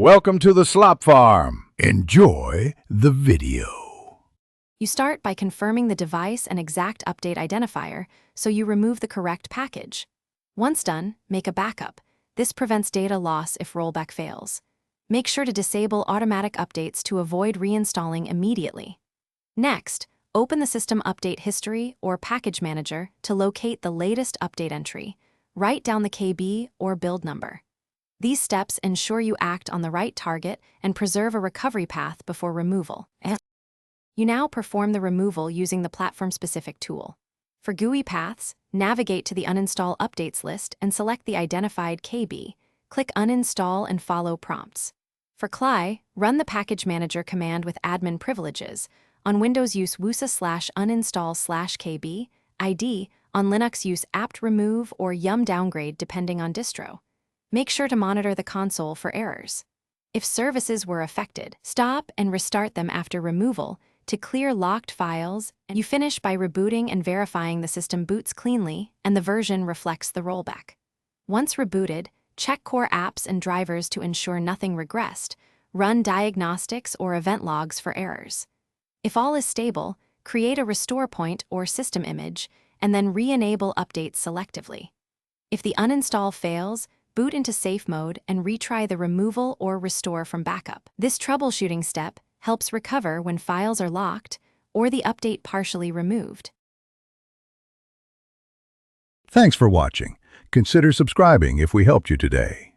Welcome to the Slop Farm. Enjoy the video. You start by confirming the device and exact update identifier, so you remove the correct package. Once done, make a backup. This prevents data loss if rollback fails. Make sure to disable automatic updates to avoid reinstalling immediately. Next, open the System Update History or Package Manager to locate the latest update entry. Write down the KB or build number. These steps ensure you act on the right target and preserve a recovery path before removal. You now perform the removal using the platform-specific tool. For GUI paths, navigate to the Uninstall Updates list and select the identified KB. Click Uninstall and follow prompts. For CLI, run the Package Manager command with admin privileges. On Windows, use wusa/uninstall/kb. ID. On Linux, use apt-remove or yum downgrade depending on distro. Make sure to monitor the console for errors. If services were affected, stop and restart them after removal to clear locked files, and you finish by rebooting and verifying the system boots cleanly and the version reflects the rollback. Once rebooted, check core apps and drivers to ensure nothing regressed. Run diagnostics or event logs for errors. If all is stable, create a restore point or system image, and then re-enable updates selectively. If the uninstall fails, boot into safe mode and retry the removal or restore from backup. This troubleshooting step helps recover when files are locked or the update partially removed. Thanks for watching. Consider subscribing if we helped you today.